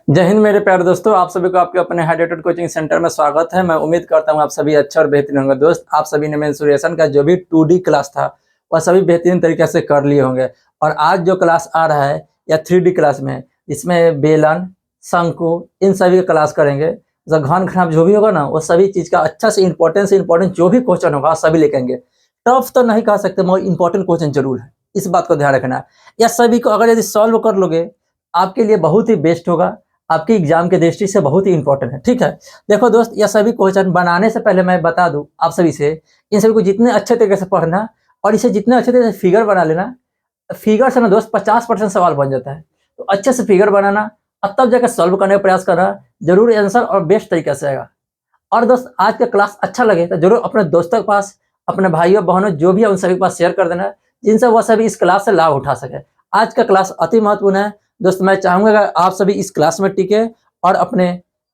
जय हिंद मेरे प्यारे दोस्तों, आप सभी को आपके अपने हाइड्रेटेड कोचिंग सेंटर में स्वागत है। मैं उम्मीद करता हूं आप सभी अच्छे और बेहतरीन होंगे। दोस्त, आप सभी ने मेंस्ट्रुएशन का जो भी 2D क्लास था वह सभी बेहतरीन तरीके से कर लिए होंगे। और आज जो क्लास आ रहा है या 3D क्लास में, इसमें बेलन, शंकु, इन सभी का क्लास करेंगे। तो घन खराब जो भी होगा ना, वो सभी चीज़ का अच्छा से इंपॉर्टेंट जो भी क्वेश्चन होगा सभी लेकेंगे। टफ तो नहीं कह सकते मगर इंपॉर्टेंट क्वेश्चन जरूर है, इस बात को ध्यान रखना है। या सभी को अगर यदि सॉल्व कर लोगे आपके लिए बहुत ही बेस्ट होगा, आपकी एग्जाम के दृष्टि से बहुत ही इंपॉर्टेंट है। ठीक है, देखो दोस्त, यह सभी क्वेश्चन बनाने से पहले मैं बता दूं आप सभी से, इन सभी को जितने अच्छे तरीके से पढ़ना और इसे जितने अच्छे तरीके से फिगर बना लेना। फिगर से ना दोस्त 50% सवाल बन जाता है, तो अच्छे से फिगर बनाना और तब जाकर सॉल्व करने का प्रयास करना, जरूर आंसर और बेस्ट तरीके से आएगा। और दोस्त, आज का क्लास अच्छा लगे तो जरूर अपने दोस्तों के पास, अपने भाइयों बहनों जो भी है उन सभी के पास शेयर कर देना, जिनसे वह सभी इस क्लास से लाभ उठा सके। आज का क्लास अति महत्वपूर्ण है दोस्त। मैं चाहूंगा कि आप सभी इस क्लास में टिके और अपने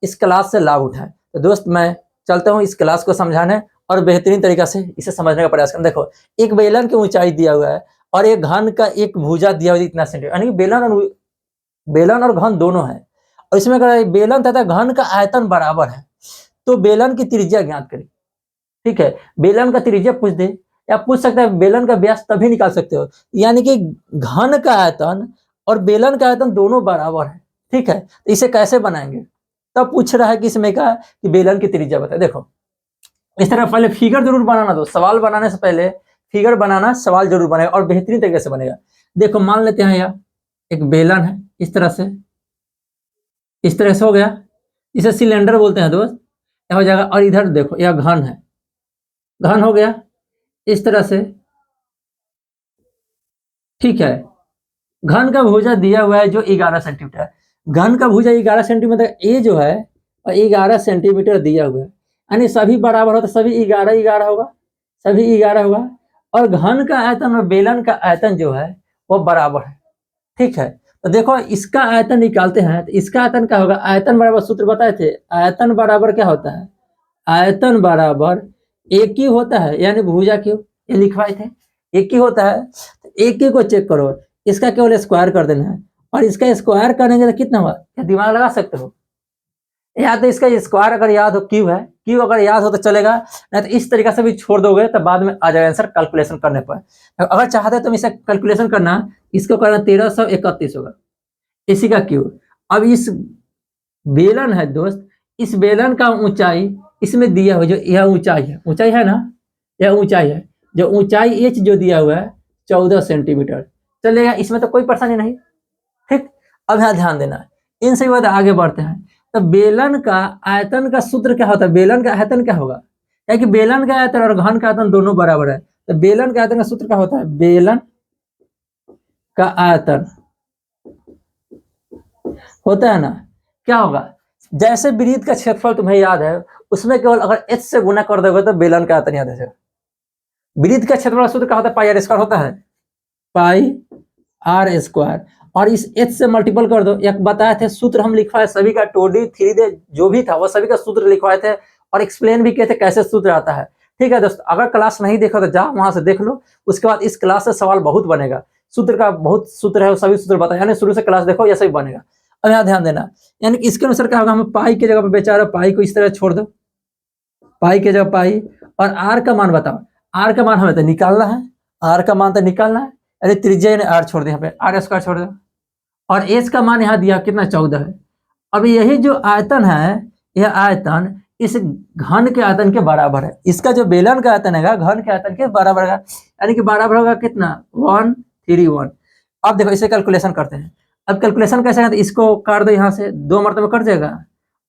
इस क्लास से लाभ उठाएं। तो दोस्त, मैं चलता हूँ इस क्लास को समझाने और बेहतरीन तरीका से इसे समझने का प्रयास करें। देखो, एक बेलन की ऊंचाई दिया हुआ है और एक घन का एक भुजा दिया हुआ है इतना सेंटीमीटर, यानी कि बेलन और घन दोनों है। और इसमें अगर बेलन तथा घन का आयतन बराबर है तो बेलन की त्रिज्या ज्ञात करें। ठीक है, बेलन का त्रिज्या पूछ दे या पूछ सकता है बेलन का व्यास, तभी निकाल सकते हो। यानी कि घन का आयतन और बेलन का आयतन दोनों बराबर है। ठीक है, तो इसे कैसे बनाएंगे? तब पूछ रहा है कि इसमें का कि बेलन की त्रिज्या बताए। देखो, इस तरह पहले फिगर जरूर बनाना दो। सवाल बनाने से पहले फिगर बनाना, सवाल जरूर बनेगा और बेहतरीन तरीके से बनेगा। देखो, मान लेते हैं यार एक बेलन है, इस तरह से हो गया। इसे सिलेंडर बोलते हैं दोस्त, यह हो जाएगा। और इधर देखो, यह घन है, घन हो गया इस तरह से। ठीक है, घन का भुजा दिया हुआ है जो 11 सेंटीमीटर। घन का भुजा 11 सेंटीमीटर, ए जो है 11 सेंटीमीटर दिया हुआ है। यानी सभी बराबर हो तो सभी 11 होगा, सभी 11 होगा। और घन का आयतन और बेलन का आयतन जो है वो बराबर है। ठीक है, तो देखो इसका आयतन निकालते हैं। तो इसका आयतन क्या होगा? आयतन बराबर सूत्र बताए थे, आयतन बराबर क्या होता है? आयतन बराबर एक ही होता है, यानी भुजा क्यों ये लिखवाए थे, एक ही होता है। तो एक ही को चेक करो, इसका केवल स्क्वायर कर देना है। और इसका स्क्वायर करेंगे तो कितना हुआ? क्या दिमाग लगा सकते हो? या तो इसका स्क्वायर अगर याद हो क्यू है, क्यू अगर याद हो तो चलेगा, नहीं तो इस तरीके से भी छोड़ दोगे तो बाद में आ जाएगा आंसर कैलकुलेशन करने पर। अगर चाहते हो तुम इसे कैलकुलेशन करना, इसको करना 1331 होगा, इसी का क्यू। अब इस बेलन है दोस्त, इस बेलन का ऊंचाई इसमें दिया हुआ, जो यह ऊंचाई है ना, यह ऊंचाई है। जो ऊंचाई एच जो दिया हुआ है 14 सेंटीमीटर चलेगा, इसमें तो कोई परेशानी नहीं। ठीक, अब यहाँ ध्यान देना, इन सभी बात आगे बढ़ते हैं। तो बेलन का आयतन का सूत्र क्या होता है? बेलन का आयतन क्या होगा? क्या कि बेलन का आयतन और घन का आयतन दोनों बराबर है। तो बेलन का आयतन का सूत्र क्या होता है? बेलन का आयतन होता है ना, क्या होगा? जैसे वृत्त का क्षेत्रफल तुम्हें याद है, उसमें केवल अगर h से गुना कर दोगे तो बेलन का आयतन याद है। वृत्त का क्षेत्रफल सूत्र क्या होता है? पाई आर स्क्वायर होता है, पाई आर स्क्वायर। और इस h से मल्टीपल कर दो। एक बताए थे सूत्र हम लिखवाए सभी का, 2D 3D जो भी था वो सभी का सूत्र लिखवाए थे और एक्सप्लेन भी किए थे कैसे सूत्र आता है। ठीक है दोस्तों, अगर क्लास नहीं देखो तो जाओ वहां से देख लो। उसके बाद इस क्लास से सवाल बहुत बनेगा, सूत्र का बहुत सूत्र है, सभी सूत्र बताए, यानी शुरू से क्लास देखो, ऐसा ही बनेगा। अब यहाँ ध्यान देना, यानी कि इसके अनुसार क्या होगा? हम पाई की जगह पर बेचारा पाई को इस तरह छोड़ दो, पाई की जगह पाई। और आर का मान बताओ, आर का मान हमें तो निकालना है, आर का मान तो निकालना है। अरे त्रिज्या ने आर छोड़ दिया, यहाँ पे आर स्क्वायर छोड़ दो। और एच का मान यहाँ दिया कितना? 14 है। अब यही जो आयतन है, यह आयतन इस घन के आयतन के बराबर है। इसका जो बेलन का आयतन है घन के आयतन के बराबर है, यानी कि बराबर होगा कितना? 131। अब देखो इसे कैलकुलेशन करते हैं। अब कैलकुलेशन कैसे है? तो इसको काट दो, यहाँ से 2 मरतबा कट जाएगा।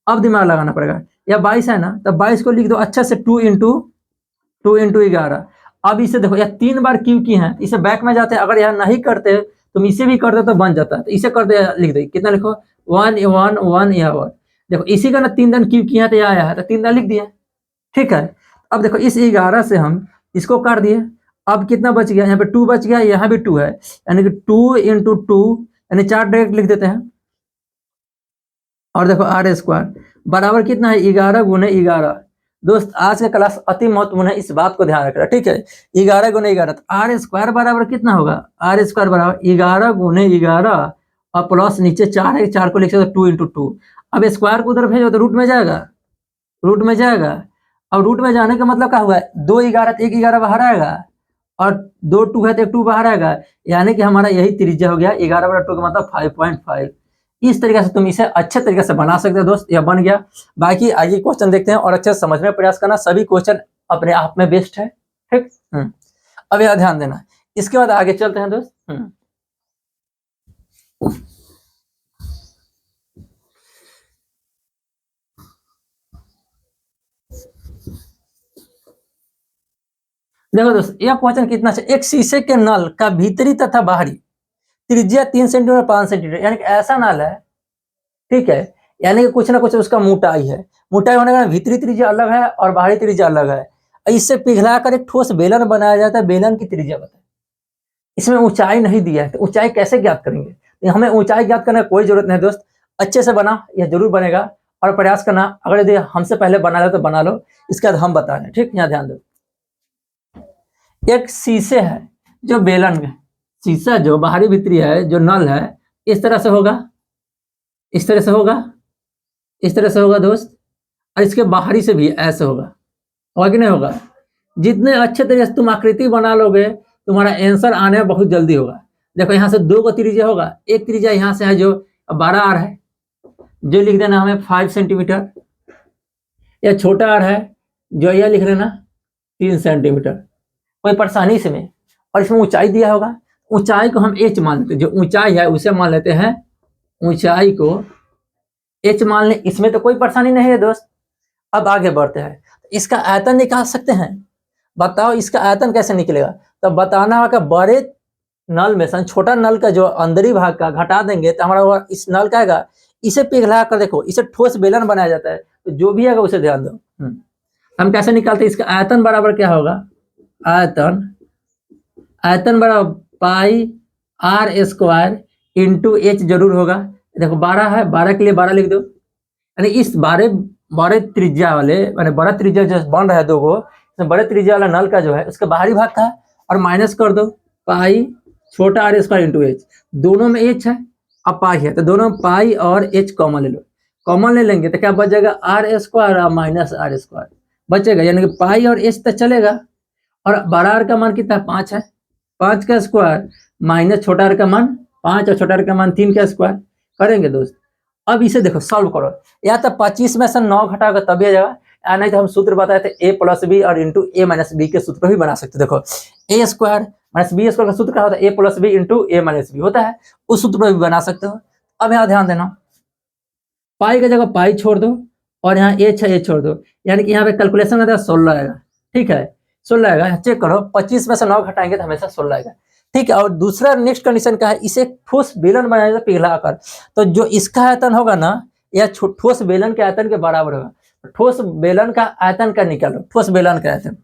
अब दिमाग लगाना पड़ेगा। यह 22 है ना, तो 22 को लिख दो अच्छे से, 2 इंटू 11। अब इसे देखो, यह 3 बार क्यू की है, इसे बैक में जाते हैं। अगर यह नहीं करते, तुम इसे भी करते तो बन जाता है। तो इसे कर दे, लिख दो कितना, लिखो 1 1 1 या 1। देखो इसी का ना 3 दिन क्यू किया तो यह आया है, तो 3 दिन लिख दिया। ठीक है, अब देखो इस 11 से हम इसको काट दिए। अब कितना बच गया? यहाँ पे 2 बच गया, यहाँ भी 2 है, यानी कि 2 इंटू 2, यानी 4 डायरेक्ट लिख देते हैं। और देखो आर स्क्वायर बराबर कितना है? 11 गुने 11। दोस्त, आज का क्लास अति महत्वपूर्ण है, इस बात को ध्यान रखना। ठीक है, 11 गुने 11, तो आर स्क्वायर बराबर कितना होगा? आर स्क्वायर बराबर 11 गुने 11 और प्लस नीचे 4 है, 4 को लिख सकते 2 × 2। अब स्क्वायर को उधर भेजो तो रूट में जाएगा, रूट में जाएगा। अब रूट में जाने का मतलब क्या हुआ, 2 11 1 11 बाहर आएगा और 2 2 है तो 2 बाहर आएगा, यानी कि हमारा यही त्रिज्या हो गया 11/2 का मतलब 5.5। इस तरीके से तुम इसे अच्छे तरीके से बना सकते हो दोस्त, यह बन गया। बाकी आगे क्वेश्चन देखते हैं और अच्छे से समझने का प्रयास करना, सभी क्वेश्चन अपने आप में बेस्ट है, ठीक। अब यह ध्यान देना, इसके बाद आगे चलते हैं दोस्त। देखो दोस्त, यह क्वेश्चन कितना है, एक शीशे के नल का भीतरी तथा बाहरी त्रिज्या 3 सेंटीमीटर 5 सेंटीमीटर, यानी कि ऐसा नल है, ठीक है, यानी कि कुछ ना कुछ उसका मोटाई है, मोटाई होने का भीतरी त्रिज्या अलग है और बाहरी त्रिज्या अलग है। इससे पिघलाकर एक ठोस बेलन बनाया जाता है, बेलन की त्रिज्या बताए। इसमें ऊंचाई नहीं दिया है, तो ऊंचाई कैसे ज्ञात करेंगे, हमें ऊंचाई ज्ञात करने की कोई जरूरत नहीं दोस्त, अच्छे से बना, यह जरूर बनेगा और प्रयास करना। अगर यदि हमसे पहले बना लो तो बना लो, इसके बाद हम बता रहे हैं, ठीक। यहाँ ध्यान दो, एक शीशे है जो बेलन है, शीशा जो बाहरी भीतरी है, जो नल है, इस तरह से होगा, इस तरह से होगा, इस तरह से होगा दोस्त, और इसके बाहरी से भी ऐसे होगा कि नहीं होगा। जितने अच्छे तरीके से तुम आकृति बना लोगे, तुम्हारा आंसर आने में बहुत जल्दी होगा। देखो यहाँ से 2 को त्रिज्या होगा, एक त्रिज्या यहाँ से है जो 12 आर है, जो लिख देना हमें 5 सेंटीमीटर, या छोटा आर है जो यह लिख लेना 3 सेंटीमीटर, कोई परेशानी इसमें। और इसमें ऊंचाई दिया होगा, ऊंचाई को हम h मान लेते हैं, जो ऊंचाई है उसे मान लेते हैं, ऊंचाई को h मान ले, इसमें तो कोई परेशानी नहीं है दोस्त। अब आगे बढ़ते हैं, इसका आयतन निकाल सकते हैं, बताओ इसका आयतन कैसे निकलेगा। तो बताना होगा बड़े नल में से छोटा नल का जो अंदरी भाग का घटा देंगे तो हमारा इस नल का आएगा, इसे पिघला कर देखो, इसे ठोस बेलन बनाया जाता है, तो जो भी आएगा उसे ध्यान दो। हम कैसे निकालते हैं, इसका आयतन बराबर क्या होगा, आयतन बराबर पाई आर स्क्वायर इंटू एच जरूर होगा। देखो 12 है, 12 के लिए 12 लिख दो, यानी इस बड़े त्रिज्या वाले, माने बड़ा त्रिज्या जो बन रहा है 2 को, बड़े त्रिज्या वाला नल का जो है उसका बाहरी भाग का है, और माइनस कर दो पाई छोटा आर स्क्वायर इंटू एच, दोनों में एच है अब पाई है, तो दोनों में पाई और एच कॉमन ले लो, कॉमन ले लेंगे तो क्या बच जाएगा, आर स्क्वायर और माइनस आर स्क्वायर बचेगा, यानी कि पाई और एच तक चलेगा। और बड़ा आर का मान कितना है, 5 है, 5 का स्क्वायर माइनस छोटा आर का मान 5 और छोटा आर का मान 3 का स्क्वायर करेंगे दोस्त। अब इसे देखो सॉल्व करो, या तो 25 में से 9 घटाओगे तभी आ जाएगा, या नहीं तो हम सूत्र बताए थे a + b और इंटू a - b के सूत्र भी बना सकते हो। देखो a square minus b square का सूत्र क्या होता है, a + b into a - b होता है, उस सूत्र पर भी बना सकते हो। अब यहाँ ध्यान देना, पाई की जगह पाई छोड़ दो और यहाँ h है, h छोड़ दो, यानी कि यहाँ पे कैलकुलेशन आता है 16 आएगा, ठीक है 16 आएगा। चेक करो 25 में से 9 घटाएंगे तो हमेशा 16 आएगा, ठीक है। और दूसरा नेक्स्ट कंडीशन का है, इसे ठोस बेलन बनाया जाता है पिघलाकर, तो जो इसका आयतन होगा ना, यह ठोस बेलन के आयतन के बराबर होगा। ठोस बेलन का आयतन का निकालो, ठोस बेलन का आयतन,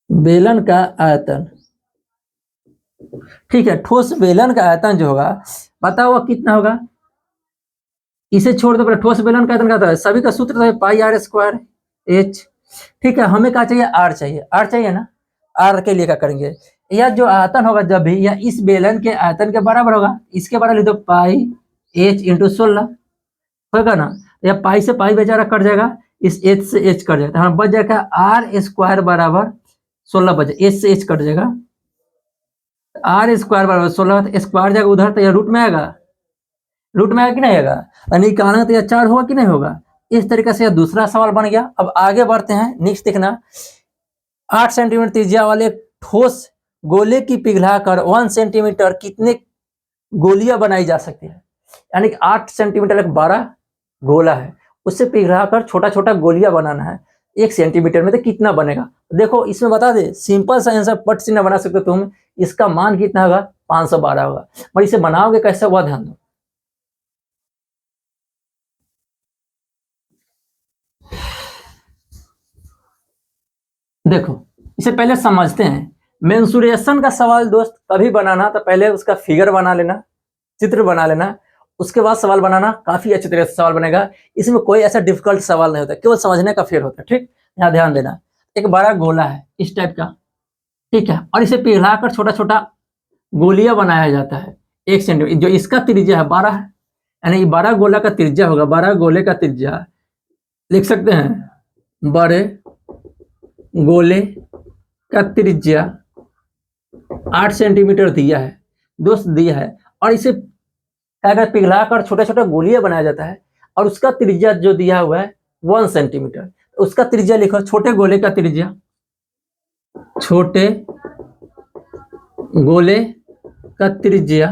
बेलन का आयतन, ठीक है। ठोस बेलन का आयतन जो होगा बताओ वह कितना होगा, इसे छोड़ दो, ठोस बेलन का आयतन क्या होता है, सभी का सूत्र है पाई आर स्क्वायर एच, ठीक है। हमें क्या चाहिए, आर चाहिए, आर चाहिए ना, आर के लिए क्या करेंगे, यह जो आयतन होगा जब भी यह इस बेलन के आयतन के बराबर होगा, इसके बराबर लिख दो पाई एच इंटू 16 होगा ना, यह पाई से पाई बेचारा कट जाएगा, इस एच से एच कट जाएगा, हमें बच जाएगा आर स्क्वायर बराबर 16 बचे, एच से एच कट जाएगा, आर स्क्वायर बराबर 16, स्क्वायर जाएगा उधर तो यह रूट में आएगा, रूट में आएगा कि नहीं आएगा, और निकालना तो यह 4 होगा कि नहीं होगा। इस तरीके से यह दूसरा सवाल बन गया। अब आगे बढ़ते हैं, नेक्स्ट देखना, 8 सेंटीमीटर त्रिज्या वाले ठोस गोले की पिघलाकर 1 सेंटीमीटर कितने गोलियां बनाई जा सकती है, यानी कि 8 सेंटीमीटर एक बड़ा गोला है, उससे पिघलाकर छोटा छोटा गोलियां बनाना है 1 सेंटीमीटर में, तो कितना बनेगा। देखो इसमें बता दे, सिंपल सा आंसर पट से ना बना सकते तुम, इसका मान कितना होगा 512 होगा, और इसे बनाओगे कैसे हुआ ध्यान दो। देखो इसे पहले समझते हैं, मेंसुरेशन का सवाल दोस्त कभी बनाना तो पहले उसका फिगर बना लेना, चित्र बना लेना, उसके बाद सवाल बनाना, काफी अच्छे तरह से सवाल बनेगा। इसमें कोई ऐसा डिफिकल्ट सवाल नहीं होता, केवल समझने का फेर होता है, ठीक। यहाँ ध्यान देना, एक बड़ा गोला है इस टाइप का, ठीक है, और इसे पिघलाकर छोटा छोटा गोलियां बनाया जाता है 1 सेंटीमीटर। जो इसका त्रिज्या है 12 है, यानी 12 गोला का त्रिज्या होगा, 12 गोले का त्रिज्या लिख सकते हैं। बड़े गोले का त्रिज्या 8 सेंटीमीटर दिया है दोस्त, दिया है। और इसे क्या कहते, पिघलाकर छोटा छोटा गोलियां बनाया जाता है, और उसका त्रिज्या जो दिया हुआ है 1 सेंटीमीटर। उसका त्रिज्या लिखो, छोटे गोले का त्रिज्या, छोटे गोले का त्रिज्या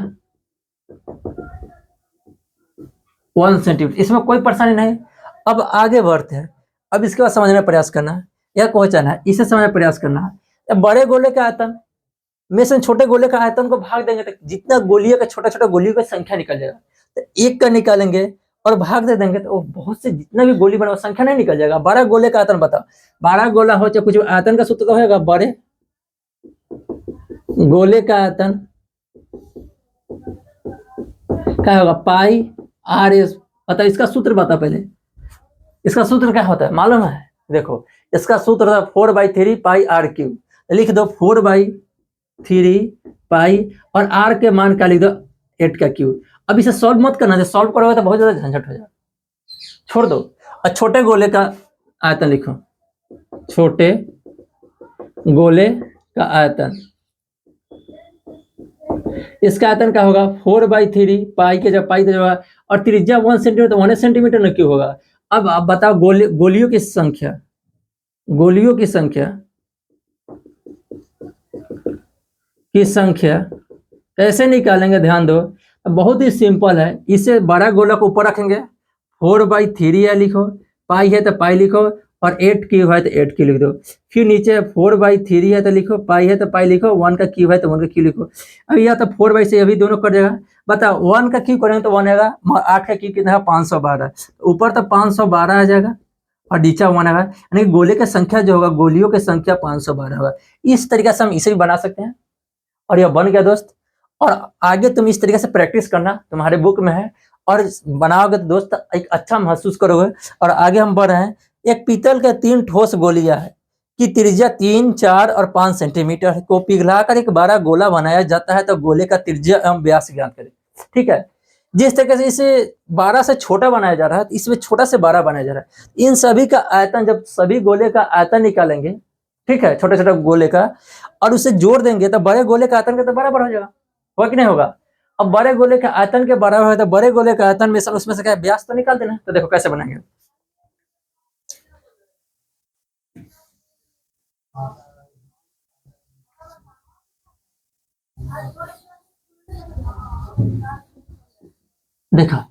1 सेंटीमीटर। इसमें कोई परेशानी नहीं। अब आगे बढ़ते हैं। अब इसके बाद समझने का प्रयास करना है या क्वेश्चन है, इसे समझने का प्रयास करना है। बड़े गोले का आयतन में से छोटे गोले का आयतन को भाग देंगे तो जितना गोलियों का छोटा छोटा गोलियों का संख्या निकल जाएगा। तो एक का निकालेंगे और भाग दे देंगे तो बहुत से जितना भी गोली बना संख्या नहीं निकल जाएगा। 12 गोले का आयतन बताओ, 12 गोला हो चाहे कुछ, आयतन का सूत्र तो होगा बड़े गोले का आयतन क्या होगा, पाई आर एस। बताओ इसका सूत्र बता पहले, इसका सूत्र क्या होता है मालूम है? देखो इसका सूत्र था 4/3 पाई आर क्यूब। लिख दो 4/3 पाई और आर के मान का लिख दो 8 का क्यूब। अब इसे सॉल्व मत करना, सॉल्व करोगे तो बहुत ज्यादा झंझट हो जाएगा, छोड़ दो। और छोटे गोले का आयतन लिखो, छोटे गोले का आयतन, इसका आयतन क्या होगा 4/3 पाई के जब पाई तो जब, और त्रिज्या 1 सेंटीमीटर तो 1 सेंटीमीटर न क्यों होगा। अब आप बताओ गोलियों की संख्या, गोलियों की संख्या कैसे निकालेंगे, ध्यान दो। बहुत ही सिंपल है। इसे बड़ा गोला को ऊपर रखेंगे, 4/3 है लिखो, पाई है तो पाई लिखो, और 8 क्यूब है तो 8 क्यूब लिख दो। फिर नीचे 4/3 है तो लिखो, पाई है तो पाई लिखो, 1 का क्यूब है तो 1 का क्यूब लिखो। अब यह तो 4 से अभी दोनों कट जाएगा। बताओ 1 का क्यूब करेंगे तो 1 आएगा, 8 का क्यूब कितना है 512। ऊपर तो 512 आ जाएगा और नीचे 1 आएगा, यानी गोले की संख्या जो होगा, गोलियों की संख्या 512 होगा। इस तरीके से हम इसे भी बना सकते हैं, और यह बन गया दोस्त। और आगे तुम इस तरीके से प्रैक्टिस करना, तुम्हारे बुक में है, और बनाओगे तो दोस्त एक अच्छा महसूस करोगे। और आगे हम बढ़ रहे हैं। एक पीतल के 3 ठोस गोलियां है कि त्रिज्या 3, 4 और 5 सेंटीमीटर को पिघलाकर एक बड़ा गोला बनाया जाता है, तो गोले का त्रिज्या एवं व्यास ज्ञात करें। ठीक है, जिस तरीके से इसे 12 से छोटा बनाया जा रहा है, इसमें छोटा से 12 बनाया जा रहा है। इन सभी का आयतन, जब सभी गोले का आयतन निकालेंगे, ठीक है, छोटे छोटे गोले का, और उसे जोड़ देंगे तो बड़े गोले का आयतन का तो बराबर हो जाएगा, होगा कि नहीं होगा। अब बड़े गोले के आयतन के बराबर है तो बड़े गोले का आयतन में उसमें से क्या व्यास तो निकाल देना। तो देखो कैसे बनाएंगे। देखा,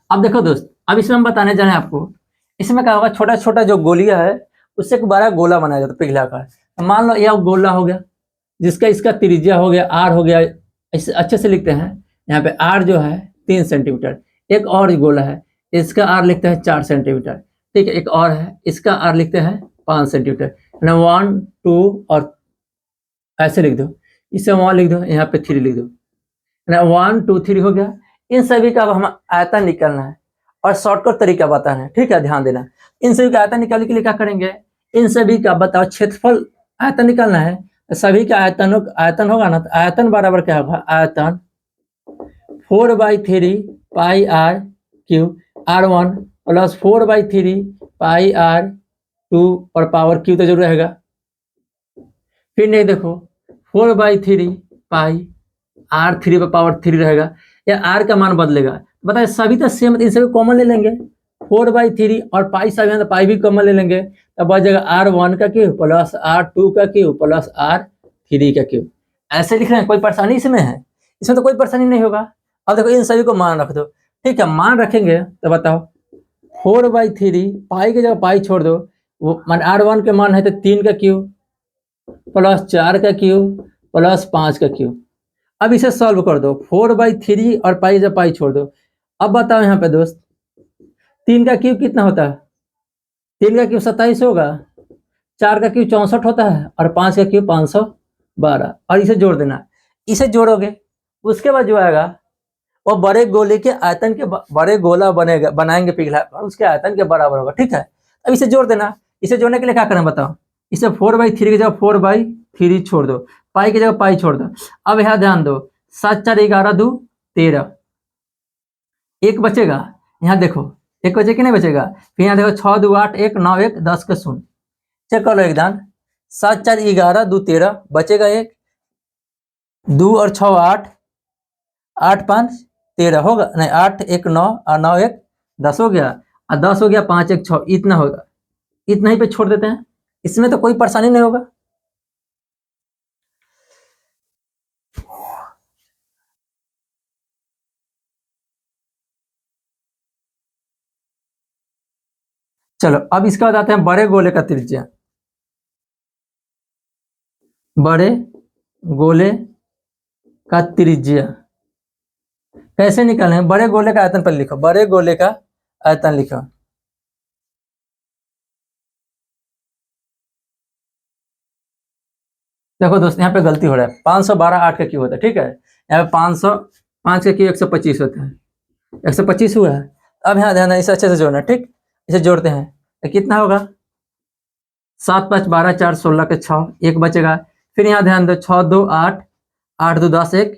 अब देखो दोस्त, अब इसमें हम बताने जा रहे हैं आपको, इसमें क्या होगा, छोटा छोटा जो गोलियां है उससे एक बड़ा गोला बनाया जाता है पिघलाकर। मान लो यह गोला हो गया, जिसका इसका त्रिज्या हो गया आर हो गया, इसे अच्छे से लिखते हैं। यहाँ पे आर जो है 3 सेंटीमीटर। एक और गोला है, इसका आर लिखते हैं 4 सेंटीमीटर। ठीक है, एक और है, इसका आर लिखते हैं 5 सेंटीमीटर। 1, 2 और ऐसे लिख दो, इसे 1 लिख दो, यहाँ पे 3 लिख दो, 1, 2, 3 हो गया। इन सभी का अब हम आयतन निकालना है और शॉर्टकट तरीका बताना है। ठीक है, ध्यान देना। इन सभी का आयतन निकालने के लिए क्या करेंगे, इन सभी का बताओ क्षेत्रफल, आयतन निकालना है। सभी का आयतन होगा ना, तो आयतन बराबर क्या होगा, आयतन 4/3 pi R cube R1 plus 4/3 pi R2 और पावर क्यू तो जरूर रहेगा। फिर नहीं देखो 4/3 पाई R3 पर पावर 3 रहेगा, या R का मान बदलेगा। बताए सभी तो सेम, इन सभी कॉमन ले लेंगे, 4/3 और पाई सभी है तो पाई भी कॉमन ले लेंगे, तब बच जाएगा R1 का क्यूब प्लस R2 का क्यूब प्लस R3 का क्यूब। ऐसे लिख रहे हैं, कोई परेशानी इसमें है? इसमें तो कोई परेशानी नहीं होगा। अब देखो इन सभी को मान रख दो। ठीक है, मान रखेंगे तो बताओ 4/3 पाई की जगह पाई छोड़ दो, वो मान R1 के मान है तो 3 का क्यूब प्लस 4 का क्यूब प्लस 5 का क्यूब। अब इसे सॉल्व कर दो, 4/3 और पाई जब पाई छोड़ दो। अब बताओ यहाँ पे दोस्त 3 का क्यूब कितना होता है, 3 का क्यूब 27 होगा, 4 का क्यूब 64 होता है, और 5 का क्यूब 512, और इसे जोड़ देना। इसे जोड़ोगे उसके बाद जो आएगा वो बड़े गोले के आयतन के बड़े गोला बनेगा, बनाएंगे पिघला, और उसके आयतन के बराबर होगा। ठीक है, अब इसे जोड़ देना। इसे जोड़ने के लिए क्या करना बताओ, इसे 4/3 की जगह 4/3 3 छोड़ दो, पाई की जगह पाई छोड़ दो। अब यहाँ ध्यान दो, 7 4 11 2 13, एक बचेगा, यहाँ देखो एक बचे कि नहीं बचेगा। फिर यहाँ देखो 6 2 8 1 9 1 10 के 0, चेक कर लो एकदम। 7 4 11 2 13 बचेगा एक, 2 और 6 8, 8 5 13 होगा, नहीं 8 1 9 और 9 1 10 हो गया, और 10 हो गया, 5 1 6, इतना होगा, इतना ही पे छोड़ देते हैं, इसमें तो कोई परेशानी नहीं होगा। चलो अब इसके बाद आते हैं बड़े गोले का त्रिज्या। बड़े गोले का त्रिज्या कैसे निकालें? बड़े गोले का आयतन पर लिखो, बड़े गोले का आयतन लिखो। देखो दोस्त यहाँ पे गलती हो रहा है, 512 8 का क्यों होता है, ठीक है, यहाँ पे 505 का क्यों 125 होता है, 125 हुआ है। अब यहाँ ध्यान इसे अच्छे से जोड़ना, ठीक, इसे जोड़ते हैं तो कितना होगा, 7 5 12 4 16 के 6, एक बचेगा। फिर यहाँ ध्यान दो, 6 2 8 8 2 10 1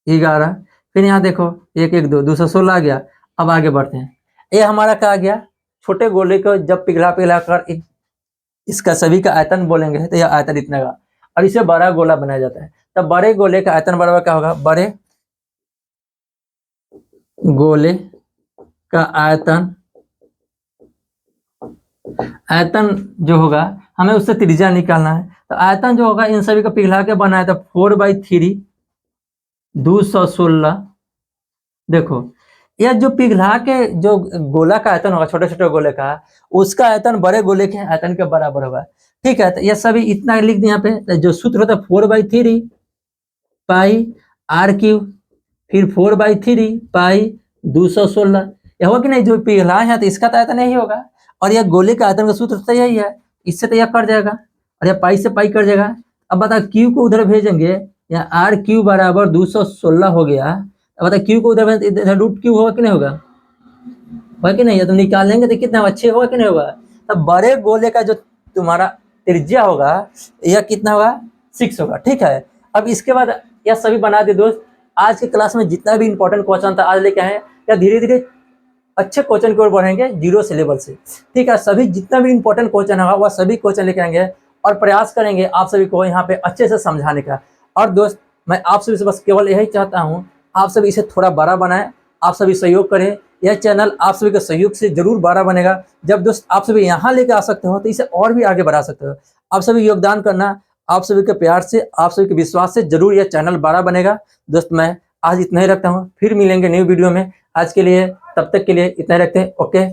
11, फिर यहाँ देखो 1 1 2 216 आ गया। अब आगे बढ़ते हैं, ये हमारा क्या आ गया, छोटे गोले को जब पिघला पिघला कर इसका सभी का आयतन बोलेंगे तो यह आयतन इतना का, और इसे बड़ा गोला बनाया जाता है। तब बड़े गोले का आयतन बराबर क्या होगा, बड़े गोले का आयतन, आयतन जो होगा हमें उससे त्रिज्या निकालना है, तो आयतन जो होगा इन सभी को पिघला के बनाया तो 4/3 216। देखो यह जो पिघला के जो गोला का आयतन होगा, छोटे छोटे गोले का, उसका आयतन बड़े गोले के आयतन के बराबर होगा, ठीक है। तो यह सभी इतना लिख दिया यहाँ पे, जो सूत्र होता है 4/3 पाई आर क्यूब, फिर 4/3 पाई 216, यह होगा कि नहीं, जो पिघला है तो इसका तो आयतन यही होगा, और यह गोले का आयतन का सूत्र तो यही है, इससे तो यह कट जाएगा, और यह पाई से पाई कट जाएगा। अब बता क्यू को उधर भेजेंगे, यहाँ आर क्यू बराबर 216 हो गया। अब बता क्यू को उधर इधर रूट क्यू होगा कि नहीं होगा, होगा कि नहीं, तो निकालेंगे तो कितना अच्छे होगा कि नहीं होगा। तब बड़े गोले का जो तुम्हारा त्रिज्या होगा यह कितना होगा, 6 होगा, ठीक है। अब इसके बाद यह सभी बना दे दोस्त। आज की क्लास में जितना भी इंपॉर्टेंट क्वेश्चन था आज लेके आए, या धीरे धीरे अच्छे क्वेश्चन की ओर बढ़ेंगे जीरो से लेवल से, ठीक है। सभी जितना भी इंपॉर्टेंट क्वेश्चन होगा वह सभी क्वेश्चन लेके आएंगे, और प्रयास करेंगे आप सभी को यहाँ पे अच्छे से समझाने का। और दोस्त मैं आप सभी से बस केवल यही चाहता हूँ, आप सभी इसे थोड़ा बड़ा बनाएं, आप सभी सहयोग करें, यह चैनल आप सभी के सहयोग से जरूर बड़ा बनेगा। जब दोस्त आप सभी यहाँ लेके आ सकते हो तो इसे और भी आगे बढ़ा सकते हो। आप सभी योगदान करना, आप सभी के प्यार से, आप सभी के विश्वास से जरूर यह चैनल बड़ा बनेगा। दोस्त मैं आज इतना ही रखता हूँ, फिर मिलेंगे न्यू वीडियो में। आज के लिए तब तक के लिए इतना ही रखते हैं, ओके।